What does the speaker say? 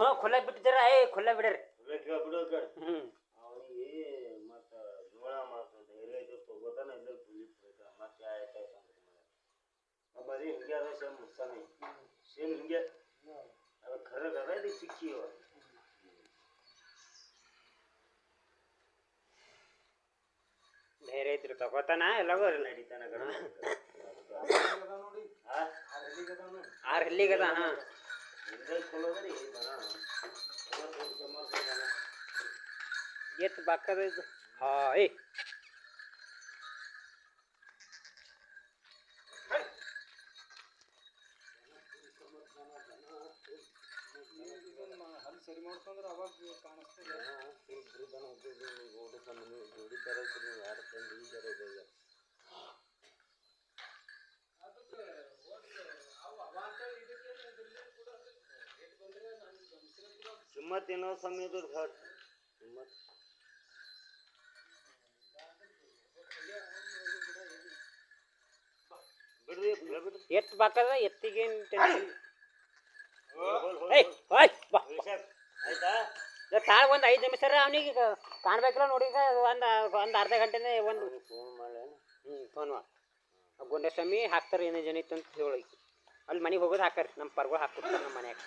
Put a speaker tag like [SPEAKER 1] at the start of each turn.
[SPEAKER 1] ಹ್ಞೂ ಖುಲ್ಲ ಬಿಟ್ಟಿದ್ದಾರ ಖುಲ್ಲ ಬಿಡ್ರಿ
[SPEAKER 2] ಬಿಡೋ ಕಡೆ
[SPEAKER 1] ಹ್ಞೂ
[SPEAKER 2] ಅವನಿಗೆ ಮತ್ತು ನೋಡ ಮಾಡ್ತಾನೆ ಧೈರ್ಯ ಐತೆ ತಗೋತಾನೆ ಇಲ್ಲ ಮತ್ತೆ ಆಯ್ತು ಬರೀ ಹಿಂಗೆ ಅದ ಸೇಮ್ ಮುಟ್ತಾನೆ ಸೇಮ್ ಹಿಂಗೆ ಅದು ಖರೆ ಅದ ಇದು ಸಿಕ್ಕಿ
[SPEAKER 1] ಧೈರ್ಯ ಐತ್ರಿ ತಗೋತಾನ ಎಲ್ಲವೂ
[SPEAKER 2] ನಡೀತಾನೆ
[SPEAKER 1] ಆರು ಹಲ್ಲಿಗದ ಹಾಂ
[SPEAKER 2] ಕೊಲ್ಲೋದ್ರಿ
[SPEAKER 1] ಎತ್ತು ಬಾಕದ ಇದು ಹಾಂ
[SPEAKER 3] ಅಲ್ಲಿ ಸರಿ ಮಾಡ್ಕೊಂಡ್ರೆ ಅವಾಗ ಕಾಣಿಸ್ತದೆ
[SPEAKER 2] ಜೋಡಿ ಥರ ಯಾರು ತಂದು ಈ ಥರ ಇದೆ ಕಿಮ್ಮತ್ ಏನೋ ಸಮಯದ ಕಿಮ್ಮತ್ ಬಿಡ್ರಿ
[SPEAKER 1] ಎತ್ತು ಬಾಕದ ಎತ್ತಿಗೇನು ಟೆನ್ಷನ್
[SPEAKER 2] ಆಯ್ತಾ
[SPEAKER 1] ತಾಳ ಒಂದು 5 ನಿಮಿಷ ಅವನಿಗೆ ಕಾಣ್ಬೇಕಲ್ಲ ನೋಡಿ ಒಂದು ಅರ್ಧ ಗಂಟೆನೇ ಒಂದು
[SPEAKER 2] ಫೋನ್ ಮಾಡಿ
[SPEAKER 1] ಫೋನ್ ಮಾಡಿ ಗುಂಡಸ್ವಾಮಿ ಹಾಕ್ತಾರೆ ಏನೋ ಜನ ಇತ್ತು ಅಂತ ಹೇಳಿ ಅಲ್ಲಿ ಮನೆಗೆ ಹೋಗೋದು ಹಾಕಾರಿ ನಮ್ಮ ಪರ್ಗಳು ಹಾಕ್ತಿರ್ತಾರೆ ನಮ್ಮ ಮನ್ಯಾಗ